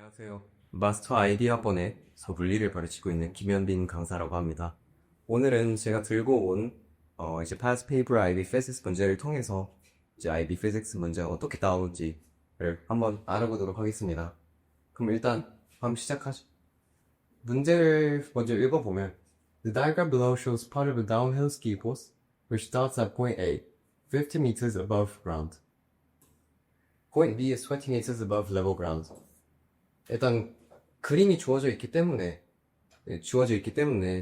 안녕하세요. 마스터 아이디 학원에서 물리를 가르치고 있는 김현빈 강사라고 합니다. 오늘은 제가 들고 온 이제 past paper IB physics 문제를 통해서 이제 IB physics 문제가 어떻게 나오는지를 한번 알아보도록 하겠습니다. 그럼 일단 한번 시작하죠. 문제를 먼저 읽어보면 The diagram below shows part of a downhill ski course which starts at point A, 50 meters above ground. Point B is 20 meters above level ground. 일단 그림이 주어져 있기 때문에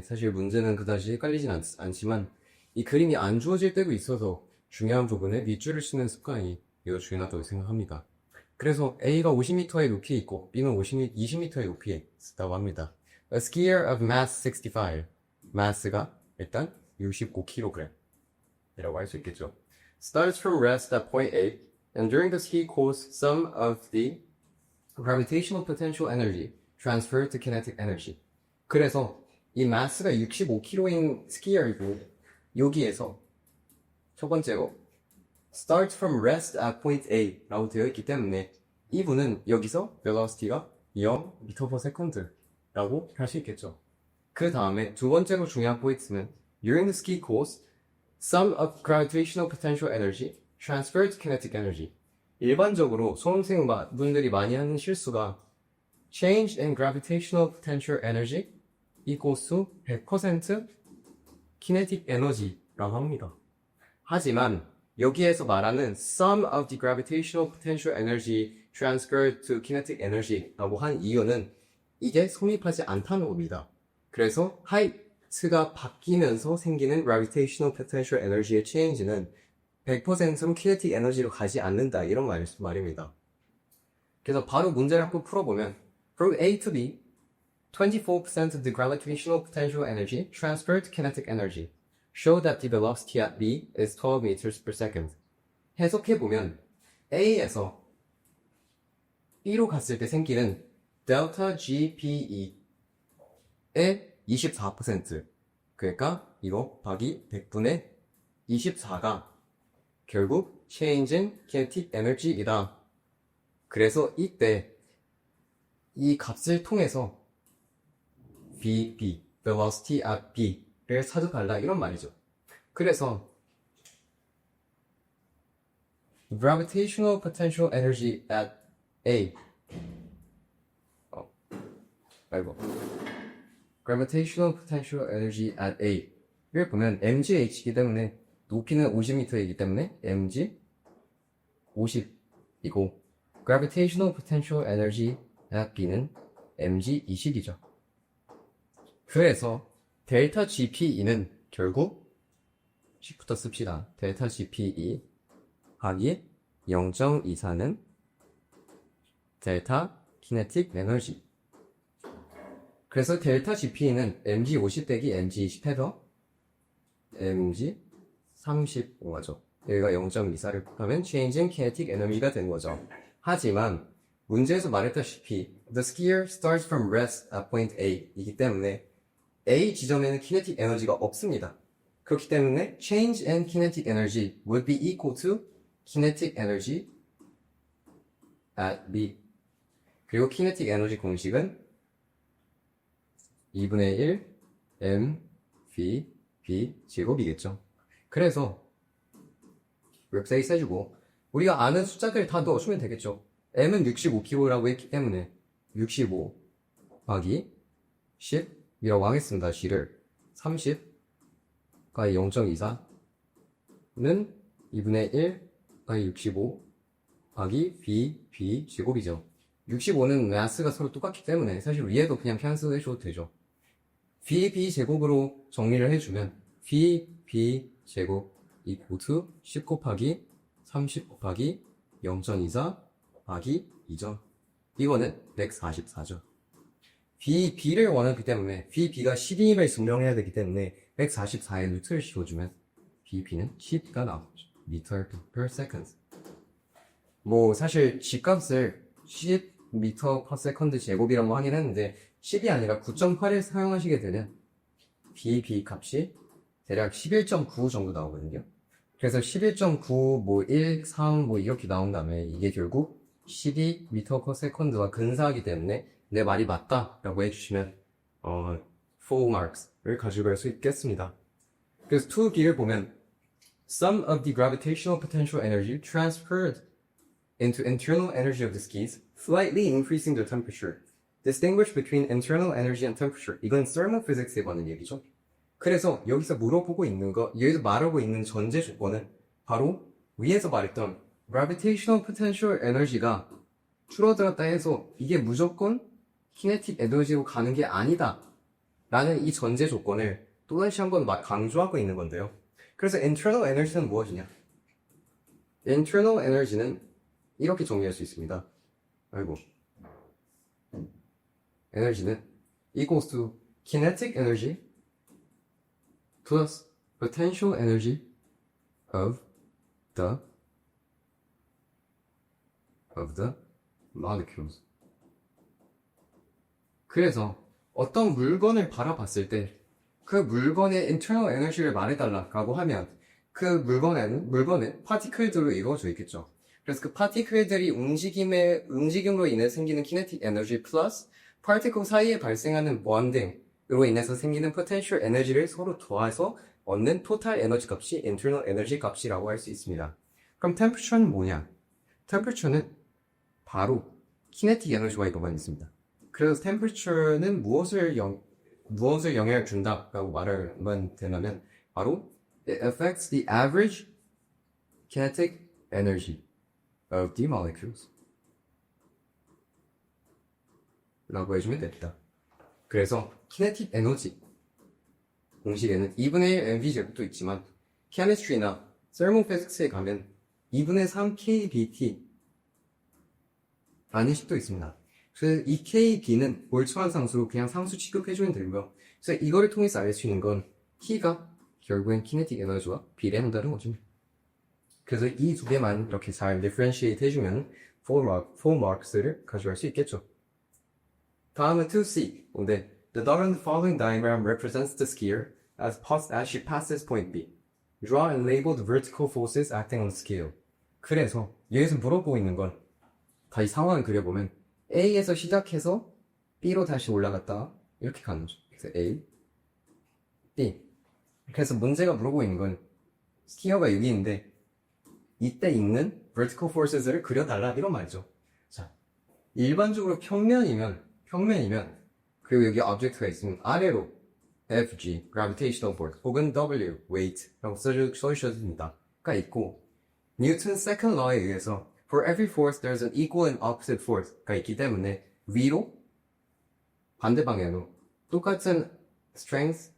사실 문제는 그다지 헷갈리진 않지만 이 그림이 안 주어질 때도 있어서 중요한 부분에 밑줄을 치는 습관이 매우 중요하다고 생각합니다. 그래서 A가 50m의 높이에 있고 B는 20m의 높이에 있다고 합니다. A skier of mass 65, mass가 일단 65kg 이라고 할 수 있겠죠. Starts from rest at point A and during the ski course some of the gravitational potential energy transferred to kinetic energy. 그래서 이 마스가 65kg인 스키어이고 여기에서 첫 번째로 start from rest at point A 라고 되어 있기 때문에 이분은 여기서 velocity가 0m/s 라고 할 수 있겠죠. 그 다음에 두 번째로 중요한 포인트는 during the ski course some of gravitational potential energy transferred to kinetic energy. 일반적으로 수험생분들이 많이 하는 실수가 change in gravitational potential energy equals to 100% kinetic energy라고 합니다. 하지만 여기에서 말하는 some of the gravitational potential energy transferred to kinetic energy라고 한 이유는 이게 성립하지 않다는 겁니다. 그래서 height가 바뀌면서 생기는 gravitational potential energy의 change는 100% kinetic 에너지로 가지 않는다 이런 말입니다. 그래서 바로 문제를 한번 풀어보면 From A to B, 24% of the gravitational potential energy transferred to kinetic energy. Show that the velocity at B is 12 meters per second. 해석해보면 A에서 B로 갔을 때 생기는 delta GPE의 24% 그러니까 이거 곱하기 100분의 24가 결국 change in kinetic energy이다. 그래서 이때 이 값을 통해서 VB, velocity at B를 사득한다 이런 말이죠. 그래서 gravitational potential energy at A gravitational potential energy at A를 보면 mgh이기 때문에 높이는 50m이기 때문에 mg 50이고 gravitational potential energy at B는 mg 20이죠. 그래서 델타 GPE는 결국 10부터 씁시다. 델타 GPE 하기 0.24는 델타 kinetic energy. 그래서 델타 GPE는 mg 50 빼기 mg 20 해서 mg 35죠. 여기가 0.24를 하면 change in kinetic energy가 되는 거죠. 하지만 문제에서 말했다시피 the skier starts from rest at point A 이기 때문에 A 지점에는 kinetic 에너지가 없습니다. 그렇기 때문에 change in kinetic energy would be equal to kinetic energy at B. 그리고 kinetic energy 공식은 2분의 1 m v b 제곱이겠죠. 그래서 웹사이트 해주고 우리가 아는 숫자들 다 넣어주면 되겠죠. m은 65kg라고 했기 때문에 65 곱하기 10이라고 하겠습니다. g를 30 곱하기 0.24는 2분의 1 곱하기 65 곱하기 b 제곱이죠. 65는 마스가 서로 똑같기 때문에 사실 위에도 그냥 캔슬 해줘도 되죠. b 제곱으로 정리를 해주면 b 제곱 equal to 10 곱하기 30 곱하기 0.24 곱하기 2점. 이거는 144죠. B를 원하기 때문에 B가 12를 증명해야 되기 때문에 144에 루트를 씌워주면 B는 10가 나오죠. meter per second. 뭐 사실 G값을 10m per second 제곱이라고 하긴 했는데 10이 아니라 9.8을 사용하시게 되면 B 값이 대략 11.9 정도 나오거든요. 그래서 11.9, 뭐 1, 3, 뭐 이렇게 나온 다음에 이게 결국 12m/s와 근사하기 때문에 내 말이 맞다 라고 해주시면 full marks를 가져갈 수 있겠습니다. 그래서 2B를 보면 some of the gravitational potential energy transferred into internal energy of the skis, slightly increasing the temperature. Distinguish between internal energy and temperature. 이건 thermophysics에 관한 얘기죠. 그래서 여기서 물어보고 있는 거, 여기서 말하고 있는 전제 조건은 바로 위에서 말했던 gravitational potential energy가 줄어들었다 해서 이게 무조건 kinetic energy로 가는 게 아니다 라는 이 전제 조건을 또다시 한번 강조하고 있는 건데요. 그래서 internal energy는 무엇이냐? internal energy는 이렇게 정리할 수 있습니다. 에너지는 equals to kinetic energy plus potential energy of the molecules. 그래서 어떤 물건을 바라봤을 때 그 물건의 internal energy를 말해달라고 하면 그 물건은 파티클들로 이루어져 있겠죠. 그래서 그 파티클들이 움직임으로 인해 생기는 kinetic energy 플러스 파티클 사이에 발생하는 bonding으로 인해서 생기는 potential energy를 서로 더해서 얻는 total 에너지 값이 internal energy 값이라고 할 수 있습니다. 그럼 temperature는 뭐냐? temperature는 바로 kinetic energy와 이거만 있습니다. 그래서 temperature는 무엇을 영향을 준다라고 말하면 되냐면 바로 it affects the average kinetic energy of the molecules 라고 해주면 됩니다. 그래서 kinetic energy 공식에는 2분의 1 mv-제곱도 있지만 chemistry나 thermophysics에 가면 2분의 3 kBT 라는 식도 있습니다. 그래서 이 KB는 몰츠한 상수로 그냥 상수 취급해주면 되고요. 그래서 이거를 통해서 알 수 있는 건 T가 결국엔 kinetic 에너지와 비례한다는 거죠. 그래서 이 두 개만 이렇게 잘 differentiate 해주면 full marks를 가져갈 수 있겠죠. 다음은 2C. 근데 the dot on the following diagram represents the skier as she passes point B. Draw and label the vertical forces acting on the scale. 그래서 여기서 물어보고 있는 건 다시 상황을 그려보면 A에서 시작해서 B로 다시 올라갔다 이렇게 가는 거죠. 그래서 A, B. 그래서 문제가 물어보고 있는 건 스키어가 여기 있는데 이때 있는 vertical forces를 그려달라 이런 말이죠. 자, 일반적으로 평면이면 그리고 여기 object가 있으면 아래로 FG, gravitational force 혹은 W, weight라고 써주셔도 됩니다.가 있고 뉴턴 second law에 의해서 for every force there's an equal and opposite force가 있기 때문에 위로 반대 방향으로 똑같은 strength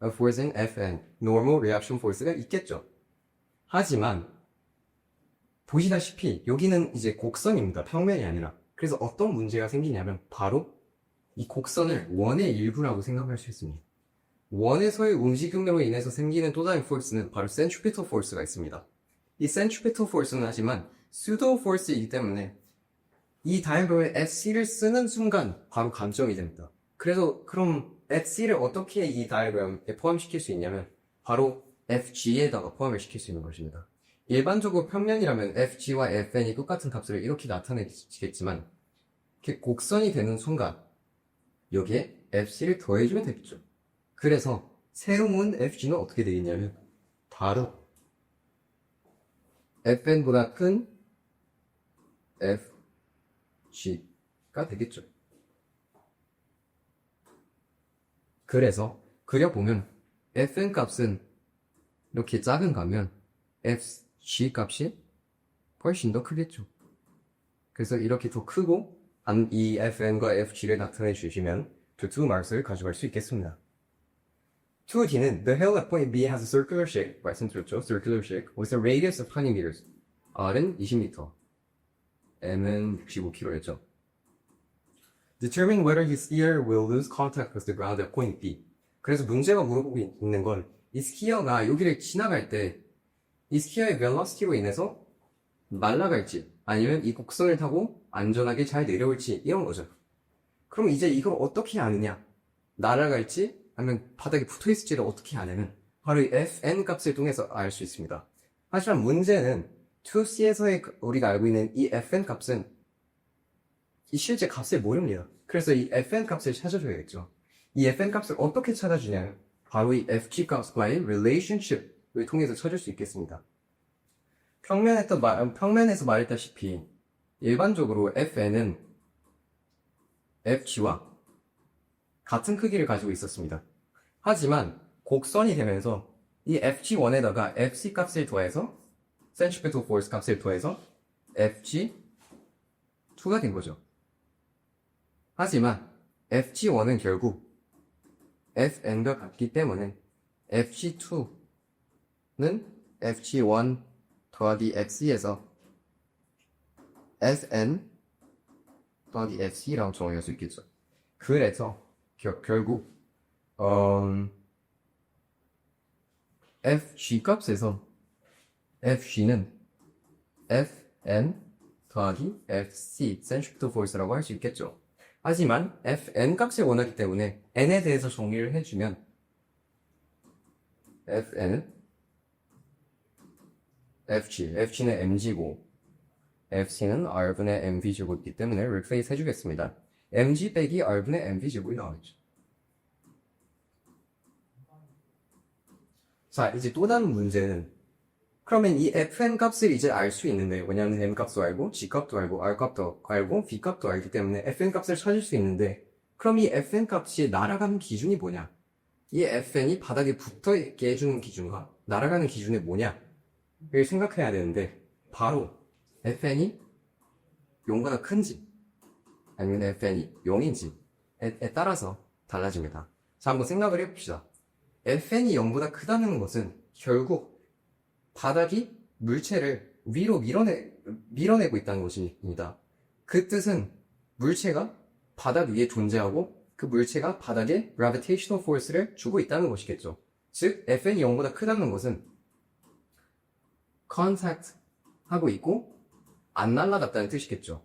of force인 Fn, normal reaction force가 있겠죠. 하지만 보시다시피 여기는 이제 곡선입니다. 평면이 아니라. 그래서 어떤 문제가 생기냐면 바로 이 곡선을 원의 일부라고 생각할 수 있습니다. 원에서의 움직임으로 인해서 생기는 또 다른 force는 바로 centripetal force가 있습니다. 이 centripetal force는 하지만 pseudo force이기 때문에 이 다이어그램에 FC를 쓰는 순간 바로 감점이 됩니다. 그래서 그럼 FC를 어떻게 이 다이어그램에 포함시킬 수 있냐면 바로 FG에다가 포함을 시킬 수 있는 것입니다. 일반적으로 평면이라면 FG와 FN이 똑같은 값을 이렇게 나타내겠지만 이렇게 곡선이 되는 순간 여기에 FC를 더해주면 되겠죠. 그래서 새로운 FG는 어떻게 되겠냐면 바로 FN보다 큰 FG가 되겠죠. 그래서 그려보면 FN 값은 이렇게 작은 가면 FG 값이 훨씬 더 크겠죠. 그래서 이렇게 더 크고 이 FN과 FG를 나타내 주시면 2 marks를 가져갈 수 있겠습니다. 2D는 the hill at point B has a circular shape, 말씀드렸죠? circular shape with a radius of 20 meters. R은 20m, M은 65km였죠. Determine whether his skier will lose contact with the ground at point B. 그래서 문제가 물어보고 있는 건 이 스키어가 여기를 지나갈 때 이 스키어의 velocity로 인해서 날아갈지 아니면 이 곡선을 타고 안전하게 잘 내려올지 이런 거죠. 그럼 이제 이걸 어떻게 아느냐? 날아갈지 아니면 바닥에 붙어있을지를 어떻게 아냐면 바로 이 fn 값을 통해서 알 수 있습니다. 하지만 문제는 2C에서의 우리가 알고 있는 이 fn 값은 이 실제 값을 모릅니다. 그래서 이 fn 값을 찾아줘야겠죠. 이 fn 값을 어떻게 찾아주냐면 바로 이 fg 값과의 relationship을 통해서 찾을 수 있겠습니다. 평면에서 말했다시피 일반적으로 fn은 fg와 같은 크기를 가지고 있었습니다. 하지만 곡선이 되면서 이 fg1에다가 fc 값을 더해서 centripetal force 값을 더해서 fg2가 된 거죠. 하지만 fg1은 결국 fn과 같기 때문에 fg2는 fg1 더하기 fc에서 fn 더하기 fc라고 정의할 수 있겠죠. 그래서 결국 fg 값에서 fg는 fn 더하기 fc centripetal force라고 할 수 있겠죠. 하지만 fn 값을 원하기 때문에 n에 대해서 정의를 해주면 fn은 fg는 mg고 fc는 r분의 mv제곱이기 때문에 replace 해주겠습니다. mg 빼기 r분의 mv제곱이 나오겠죠. 자, 이제 또 다른 문제는 그러면 이 fn 값을 이제 알 수 있는데 왜냐하면 m 값도 알고 g 값도 알고 r 값도 알고 v 값도 알기 때문에 fn 값을 찾을 수 있는데 그럼 이 fn 값이 날아가는 기준이 뭐냐? 이 fn이 바닥에 붙어 있게 해주는 기준과 날아가는 기준이 뭐냐를 생각해야 되는데 바로 fn이 0보다 큰지 아니면 fn이 0인지에 따라서 달라집니다. 자, 한번 생각을 해봅시다. fn이 0보다 크다는 것은 결국 바닥이 물체를 위로 밀어내고 있다는 것입니다. 그 뜻은 물체가 바닥 위에 존재하고 그 물체가 바닥에 gravitational force를 주고 있다는 것이겠죠. 즉, fn이 0보다 크다는 것은 contact 하고 있고 안 날아갔다는 뜻이겠죠.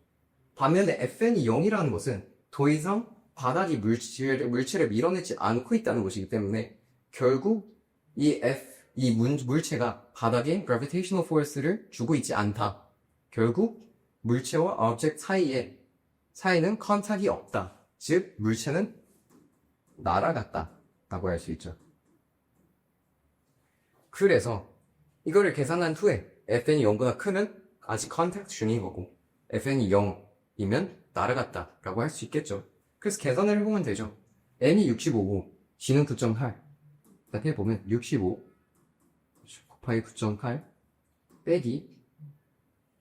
반면에 fn이 0이라는 것은 더 이상 바닥이 물체를 밀어내지 않고 있다는 것이기 때문에 결국 이 물체가 바닥에 gravitational force를 주고 있지 않다. 결국 물체와 object 사이는 contact이 없다. 즉 물체는 날아갔다 라고 할 수 있죠. 그래서 이거를 계산한 후에 fn이 0보다 크면 아직 contact 중인 거고 fn이 0이면 날아갔다 라고 할 수 있겠죠. 그래서 계산을 해보면 되죠. n이 65고 g는 9.8 이렇게 해보면 65 곱하기 9.8 빼기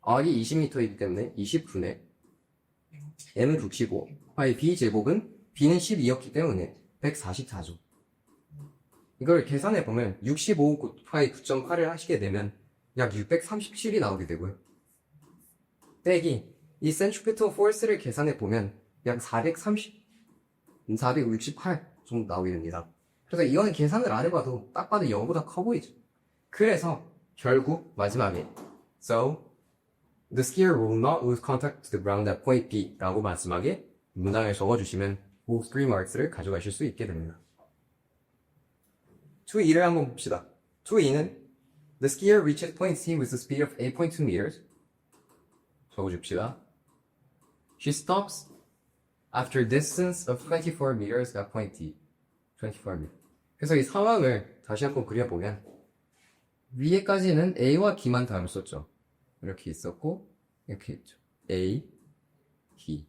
r이 20m이기 때문에 20분의 m은 65 곱하기 b제곱은 b는 12였기 때문에 144죠. 이걸 계산해보면 65 곱하기 9.8을 하시게 되면 약 637이 나오게 되고요. 빼기 이 centripetal force를 계산해보면 약 468 정도 나오게 됩니다. 그래서 이거는 계산을 안 해봐도 딱 봐도 0보다 커 보이죠. 그래서 결국 마지막에 So the skier will not lose contact to the ground at point B 라고 마지막에 문장을 적어주시면 그 3marks를 가져가실 수 있게 됩니다. 2E를 한번 봅시다. 2E는 The skier reaches point C with a speed of 8.2 meters. 적어줍시다. She stops after a distance of 24 meters at point D. 24 meters. 그래서 이 상황을 다시 한번 그려보면 위에까지는 A와 D만 다음을 썼죠. 이렇게 있었고 이렇게 있죠. A, D.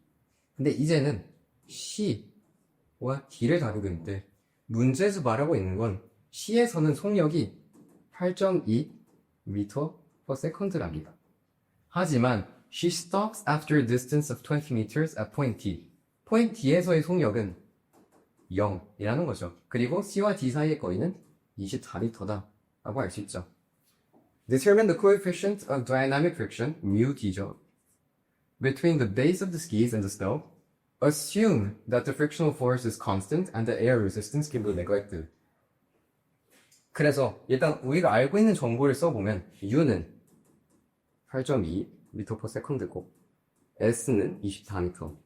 근데 이제는 C와 D를 다루고 있는데 문제에서 말하고 있는 건 C에서는 속력이 8.2 m/s랍니다. 하지만 She stops after a distance of 20 meters at point D. point D에서의 속력은 0이라는 거죠. 그리고 C와 D 사이의 거리는 24m다 라고 알 수 있죠. Determine the coefficient of dynamic friction, mu D죠. Between the base of the skis and the snow. Assume that the frictional force is constant and the air resistance can be neglected. 그래서 일단 우리가 알고 있는 정보를 써보면 U는 8.2 m/s고 S는 24m,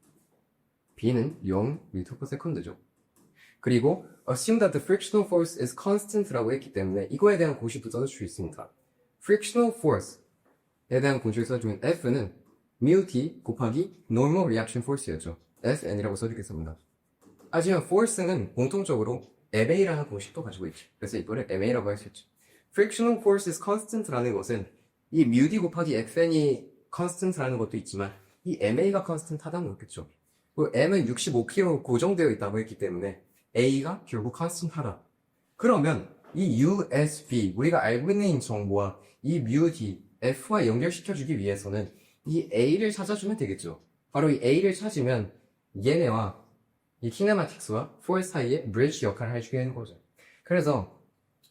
B는 0 m/s죠. 그리고 assume that the frictional force is constant라고 했기 때문에 이거에 대한 고시부터도 줄 수 있습니다. frictional force 대한 공식을 써주면 F는 mu T 곱하기 normal reaction force였죠. Fn이라고 써주겠습니다. 하지만 force는 공통적으로 MA라는 공식도 가지고 있죠. 그래서 이거를 MA라고 할 수 있죠. frictional force is constant라는 것은 이 mu D 곱하기 Fn이 constant라는 것도 있지만 이 MA가 constant하다는 거겠죠. M은 65kg 고정되어 있다고 했기 때문에 A가 결국 constant하다. 그러면 이 USB, 우리가 알고 있는 정보와 이 mu D, F와 연결시켜주기 위해서는 이 A를 찾아주면 되겠죠. 바로 이 A를 찾으면 얘네와 이 키네마틱스와 force 사이에 브릿지 역할을 해주게 되는 거죠. 그래서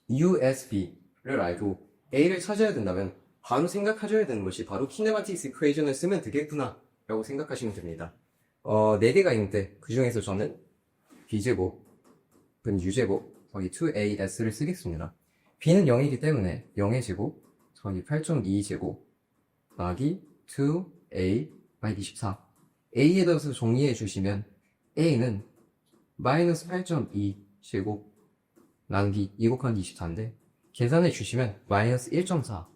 USB를 알고 A를 찾아야 된다면 바로 생각하셔야 되는 것이 바로 키네마틱스 이퀘이션을 쓰면 되겠구나 라고 생각하시면 됩니다. 4개가 있는데 그 중에서 저는 B제곱은 U제곱 더하기 2AS를 쓰겠습니다. B는 0이기 때문에 0의 제곱 더하기 8.2제곱 더하기 2A 마이너스 24 A에 대해서 정리해 주시면 A는 마이너스 8.2 제곱 나누기 2 곱하기 24인데 계산해 주시면 마이너스 1.4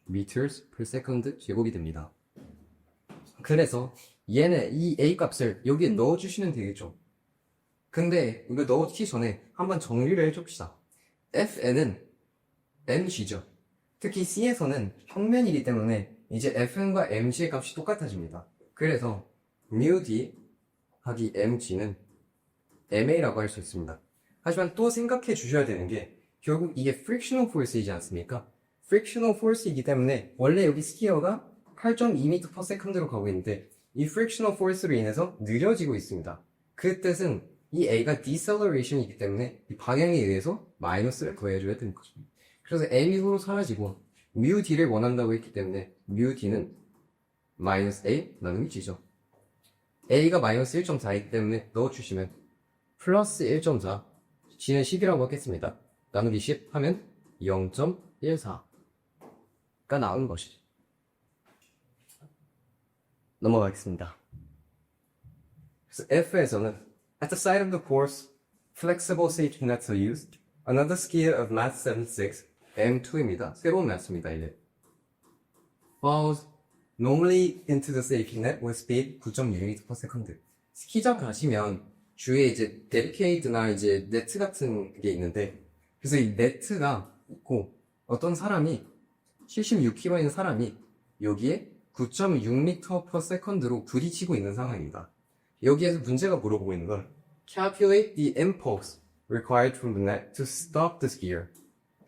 meters per second 제곱이 됩니다. 그래서 얘네 이 A 값을 여기에 넣어주시면 되겠죠. 근데 이거 넣기 전에 한번 정리를 해줍시다. Fn은 mg죠. 특히 C에서는 평면이기 때문에 이제 Fn과 mg의 값이 똑같아집니다. 그래서 mu d 하기 mg는 ma라고 할 수 있습니다. 하지만 또 생각해 주셔야 되는 게 결국 이게 frictional force이지 않습니까? frictional force이기 때문에 원래 여기 스피어가 8.2m/s로 가고 있는데 이 frictional force로 인해서 느려지고 있습니다. 그 뜻은 이 A가 deceleration이기 때문에 이 방향에 의해서 마이너스를 더해줘야 되는 거죠. 그래서 M이 서로 사라지고 mu D를 원한다고 했기 때문에 mu D는 마이너스 A 나누기 G죠. A가 마이너스 1.4이기 때문에 넣어주시면 플러스 1.4 G는 10이라고 하겠습니다. 나누기 10 하면 0.14가 나오는 것이죠. 넘어가겠습니다. 그래서 F에서는 at the side of the course, flexible safety nets are used. Another skier of Math 76, M2입니다. 새로운 매스입니다, 이제. Falls normally into the safety net with speed 9.6m/s. 스키장 가시면 주위에 이제 데리케이드나 이제 네트 같은 게 있는데, 그래서 이 네트가 있고 어떤 사람이 76km 있는 사람이 여기에 9.6m/s로 부딪히고 있는 상황입니다. 여기에서 문제가 물어보고 있는 건 calculate the impulse required from the net to stop the skier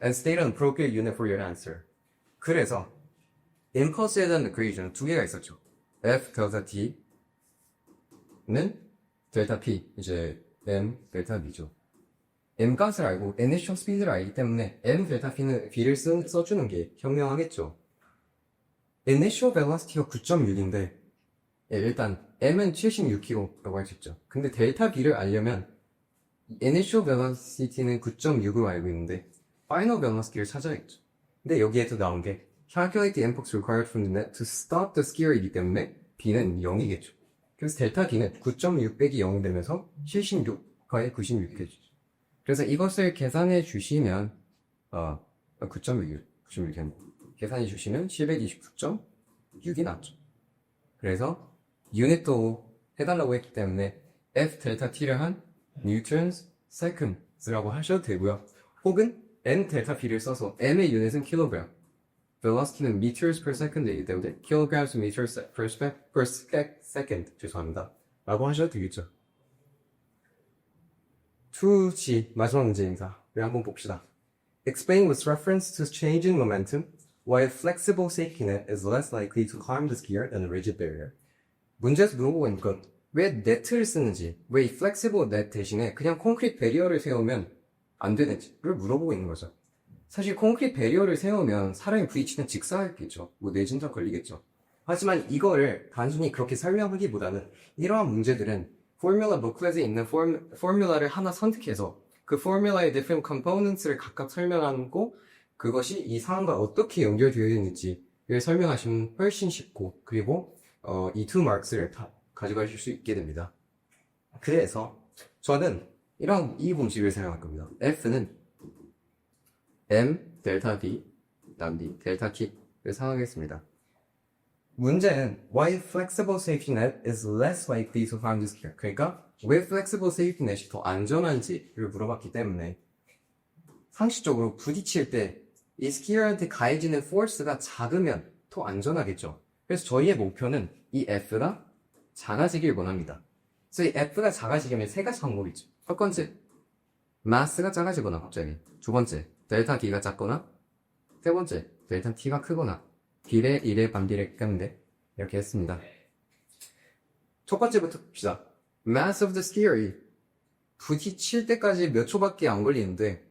and state an appropriate unit for your answer. 그래서 impulse에 대한 equation 두 개가 있었죠. F 델타 T는 델타 P, 이제 M 델타 V죠. M 값을 알고 initial speed를 알기 때문에 M 델타 B를 써주는 게 현명하겠죠. initial velocity가 9.6인데 일단 M은 76km라고 할 수 있죠. 근데 델타 B를 알려면 initial velocity는 9.6으로 알고 있는데 final velocity를 찾아야겠죠. 근데 여기에서 나온 게 calculate the impulse required from the net to stop the skier이기 때문에 B는 0이겠죠. 그래서 델타 B는 9.6 빼기 0이 되면서 76과의 96이 되죠. 그래서 이것을 계산해 주시면 9.6 계산해 주시면 729.6이 나왔죠. 그래서 유닛도 해달라고 했기 때문에 F 델타 T를 한 Newtons seconds라고 하셔도 되고요. 혹은 N 델타 B를 써서 M의 유닛은 킬로그램, velocity는 meters per second이기 때문에 kilograms meters per second 죄송합니다. 라고 하셔도 되겠죠. 2G 마지막 문제입니다. 한번 봅시다. Explain with reference to changing momentum why a flexible safety net is less likely to harm the skier than a rigid barrier. 문제에서 물어보고 있는 건 왜 네트를 쓰는지, 왜 이 flexible net 대신에 그냥 콘크리트 베리어를 세우면 안 되는지를 물어보고 있는 거죠. 사실 콘크리트 베리어를 세우면 사람이 부딪히면 직사하겠죠. 뭐 뇌진탕 걸리겠죠. 하지만 이거를 단순히 그렇게 설명하기보다는 이러한 문제들은 포뮬라 북let에 있는 포뮬라를 하나 선택해서 그 포뮬라의 different components를 각각 설명하고 그것이 이 상황과 어떻게 연결되어 있는지를 설명하시면 훨씬 쉽고 그리고 이 2 marks를 다 가져가실 수 있게 됩니다. 그래서 저는 이 공식을 사용할 겁니다. F는 M 델타 B 나누기 델타 T 사용하겠습니다. 문제는 why flexible safety net is less likely to harm the skier. 그러니까 왜 flexible safety net이 더 안전한지를 물어봤기 때문에 상식적으로 부딪힐 때 이 스키어한테 가해지는 force가 작으면 더 안전하겠죠. 그래서 저희의 목표는 이 F가 작아지길 원합니다. 그래서 이 F가 작아지려면 세 가지 방법이 있죠. 첫 번째, 마스가 작아지거나 갑자기. 두 번째, 델타 D가 작거나. 세 번째, 델타 T가 크거나. 비례, 이례, 반비례 때문에 이렇게 했습니다. 첫 번째부터 봅시다. Mass of the skier. 부딪힐 때까지 몇 초밖에 안 걸리는데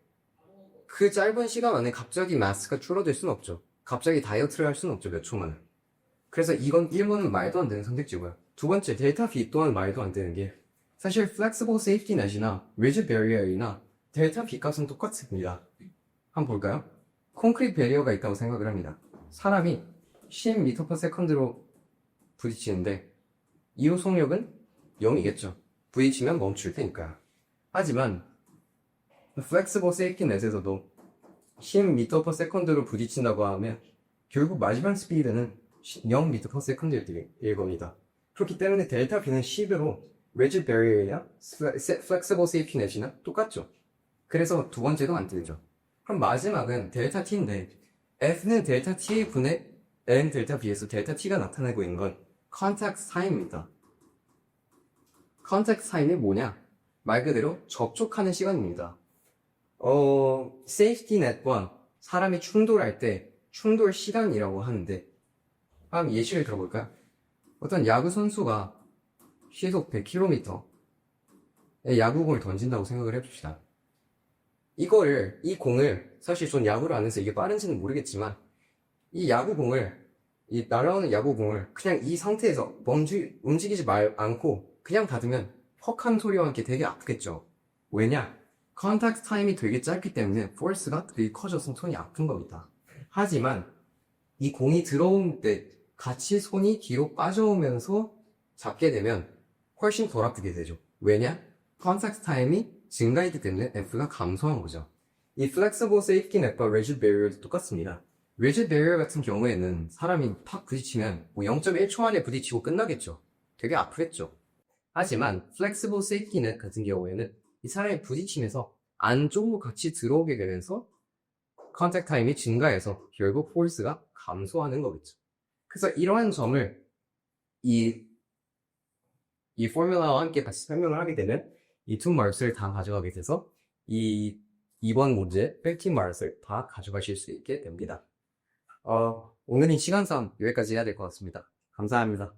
그 짧은 시간 안에 갑자기 마스가 줄어들 수는 없죠. 갑자기 다이어트를 할 수는 없죠. 몇 초만에. 그래서 이건 1번은 말도 안 되는 선택지고요. 두 번째, 델타 B 또한 말도 안 되는 게 사실 flexible safety net이나 rigid barrier이나 델타 B 값은 똑같습니다. 한번 볼까요? 콘크리트 베리어가 있다고 생각을 합니다. 사람이 10m/s로 부딪히는데 이후 속력은 0이겠죠. 부딪히면 멈출 테니까요. 하지만 flexible safety net에서도 10m/s로 부딪힌다고 하면 결국 마지막 스피드는 0m/s일 겁니다. 그렇기 때문에 델타 B는 10으로 rigid barrier이나 flexible safety net이나 똑같죠. 그래서 두 번째도 안 되죠. 그럼 마지막은 델타 T인데 F는 델타 T 분의 N 델타 B에서 델타 T가 나타내고 있는 건 contact time입니다. contact time이 뭐냐? 말 그대로 접촉하는 시간입니다. safety net과 사람이 충돌할 때 충돌 시간이라고 하는데 한번 예시를 들어볼까요? 어떤 야구 선수가 시속 100km의 야구공을 던진다고 생각을 해봅시다. 이 공을, 사실 전 야구를 안 해서 이게 빠른지는 모르겠지만, 이 날아오는 야구공을 그냥 이 상태에서 움직이지 않고 그냥 닫으면 퍽한 소리와 함께 되게 아프겠죠. 왜냐? 컨택트 타임이 되게 짧기 때문에 포스가 되게 커져서 손이 아픈 겁니다. 하지만 이 공이 들어올 때 같이 손이 뒤로 빠져오면서 잡게 되면 훨씬 덜 아프게 되죠. 왜냐? 컨택트 타임이 증가했기 때문에 F가 감소한 거죠. 이 flexible safety net과 rigid barrier도 똑같습니다. rigid barrier 같은 경우에는 사람이 팍 부딪히면 0.1초 만에 부딪히고 끝나겠죠. 되게 아프겠죠. 하지만 flexible safety net 같은 경우에는 이 사람이 부딪히면서 안쪽으로 같이 들어오게 되면서 컨택트 타임이 증가해서 결국 포스가 감소하는 거겠죠. 그래서 이러한 점을 이 포뮬라와 함께 같이 설명을 하게 되면 이 두 마스를 다 가져가게 돼서 이 이번 문제 뺄티 마스를 다 가져가실 수 있게 됩니다. 오늘은 시간상 여기까지 해야 될 것 같습니다. 감사합니다.